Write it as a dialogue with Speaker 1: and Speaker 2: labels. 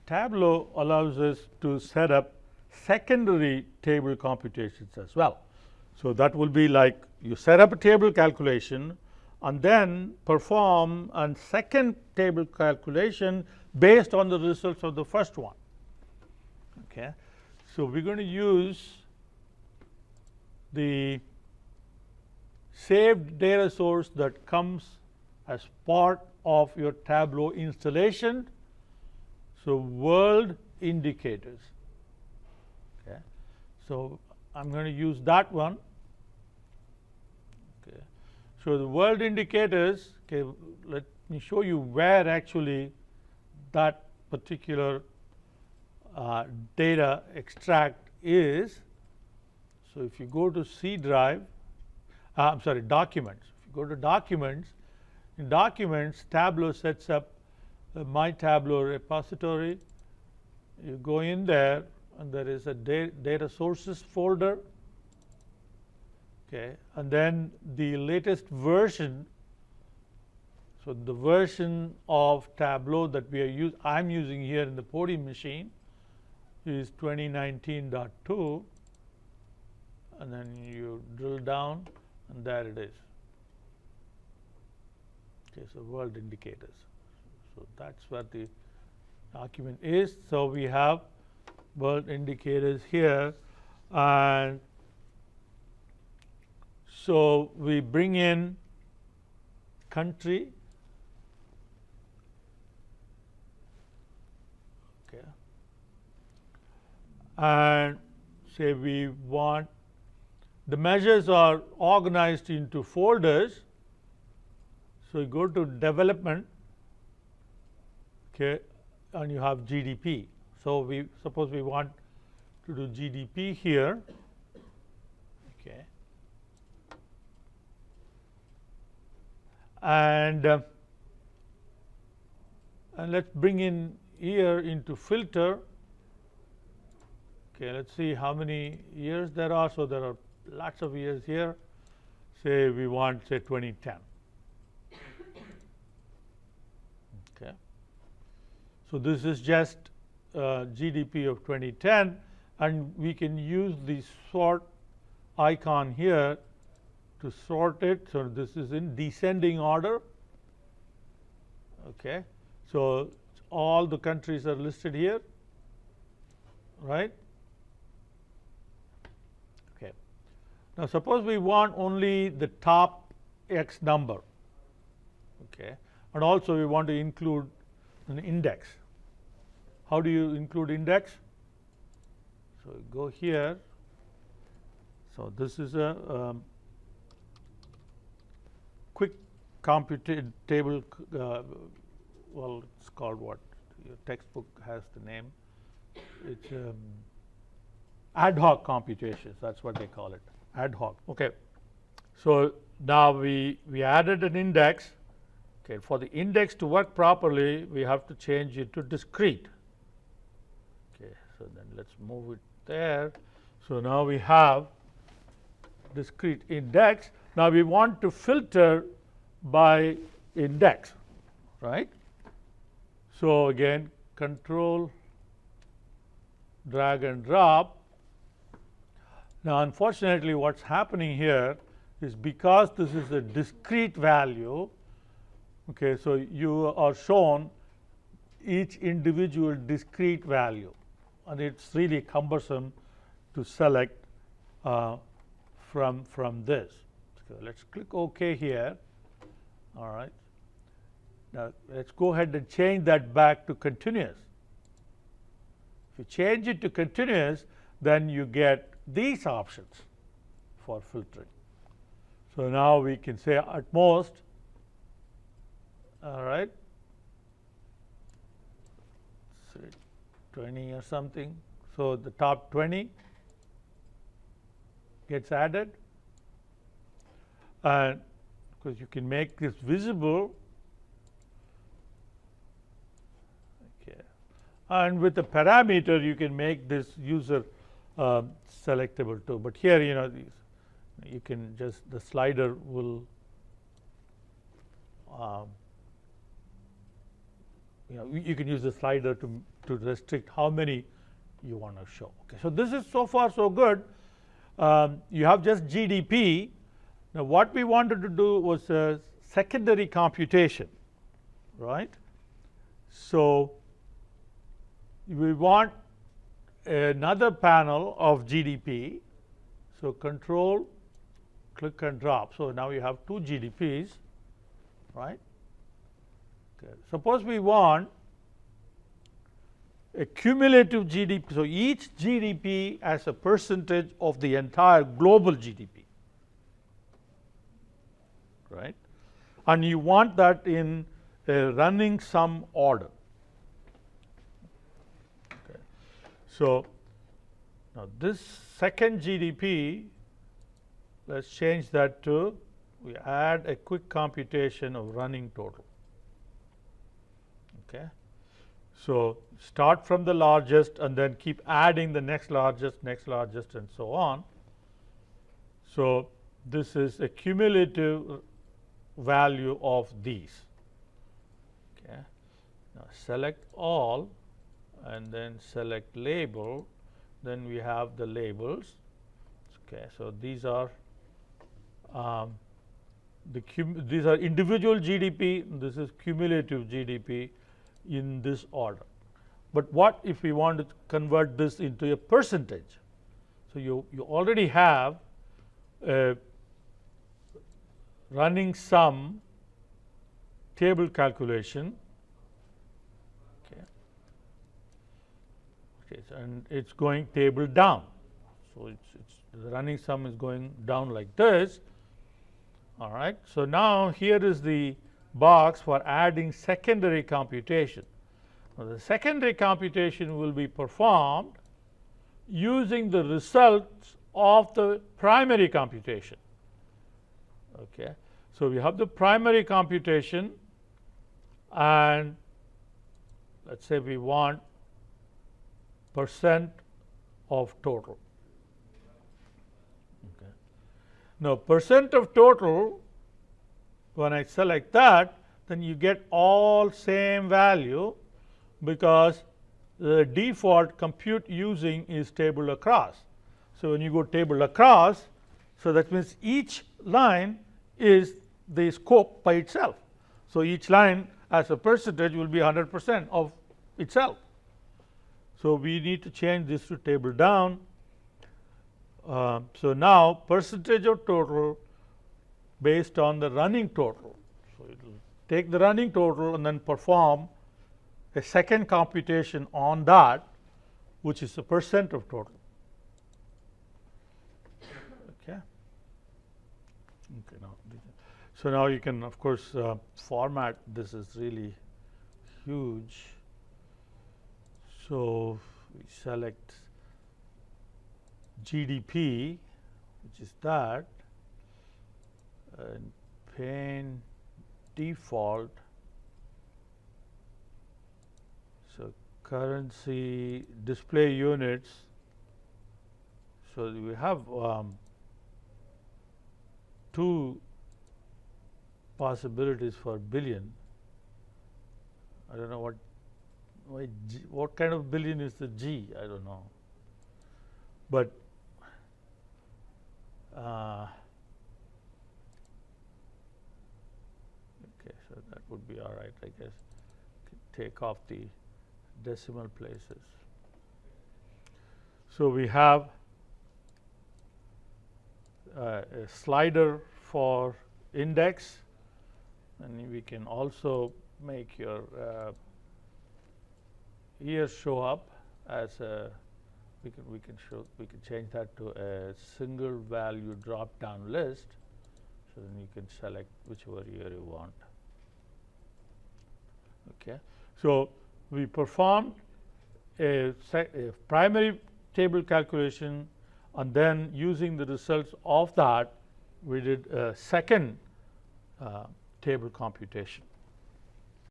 Speaker 1: Tableau allows us to set up secondary table computations as well. So, that will be like you set up a table calculation and then perform a second table calculation based on the results of the first one. Okay. So, we are going to use the saved data source that comes as part of your Tableau installation. So, world indicators. Okay. So, I am going to use that one. Okay. So, the world indicators, okay, let me show you where actually that particular data extract is. So, if you go to C drive, I am sorry, documents. If you go to documents, in documents Tableau sets up my Tableau repository. You go in there and there is a data sources folder, okay, and then the latest version. So, the version of Tableau that I am using here in the Podium machine is 2019.2, and then you drill down and there it is. Okay, so world indicators. So, that is where the document is. So, we have world indicators here, and so we bring in country. Okay. And say we want the measures are organized into folders. So, you go to development, okay, and you have GDP. So, we suppose we want to do GDP here, okay, and let's bring in year into filter. Okay, let's see how many years there are. So, there are lots of years here. Say we want, say, 2010. Okay. So, this is just GDP of 2010, and we can use the sort icon here to sort it. So, this is in descending order. Okay. So, all the countries are listed here, right. Okay. Now, suppose we want only the top X number, okay, and also we want to include an index. How do you include index? So, go here. So, this is a quick computed table, well, it's called what? Your textbook has the name. It's ad hoc computations, that's what they call it, ad hoc. Okay. So, now we added an index. Okay. For the index to work properly, we have to change it to discrete. Okay. So, then let us move it there. So, now we have discrete index. Now, we want to filter by index, right. So, again control drag and drop. Now, unfortunately, what is happening here is because this is a discrete value, okay, so you are shown each individual discrete value, and it is really cumbersome to select from this. So, let us click OK here. All right. Now, let us go ahead and change that back to continuous. If you change it to continuous, then you get these options for filtering. So, now we can say at most, all right, say 20 or something. So, the top 20 gets added, and because you can make this visible. Okay. And with a parameter, you can make this user selectable too. But here, you can just, the slider will you can use the slider to restrict how many you want to show. Okay, so this is so far so good. You have just GDP. Now what we wanted to do was a secondary computation, right? So we want another panel of GDP. So control, click and drop. So now you have two GDPs, right? Okay. Suppose we want a cumulative GDP. So each GDP as a percentage of the entire global GDP, right? And you want that in a running sum order. Okay. So now this second GDP, let's change that to, we add a quick computation of running total. Okay. So start from the largest and then keep adding the next largest, and so on. So this is a cumulative value of these. Okay. Now select all and then select label. Then we have the labels. Okay. So these are these are individual GDP. This is cumulative GDP in this order. But what if we want to convert this into a percentage? So you already have a running sum table calculation. Okay. Okay, so and it's going table down. So the running sum is going down like this. All right. So now here is the box for adding secondary computation. Now the secondary computation will be performed using the results of the primary computation. Okay. So we have the primary computation, and let's say we want percent of total. Okay. Now percent of total, when I select that, then you get all same value, because the default compute using is table across. So when you go table across, so that means each line is the scope by itself. So each line as a percentage will be 100% of itself. So we need to change this to table down. So now percentage of total based on the running total. So it will take the running total and then perform a second computation on that, which is the percent of total. Okay. Okay. Now, so now you can of course format. This is really huge. So we select GDP, which is that, and pane default. So currency display units. So we have two possibilities for billion. I don't know what kind of billion is the G. I don't know, but okay, so that would be all right, I guess. Take off the decimal places. So we have a slider for index, and we can also make your years show up as a, we can change that to a single value drop down list. So then you can select whichever year you want. Okay. So we performed a primary table calculation, and then using the results of that, we did a second table computation.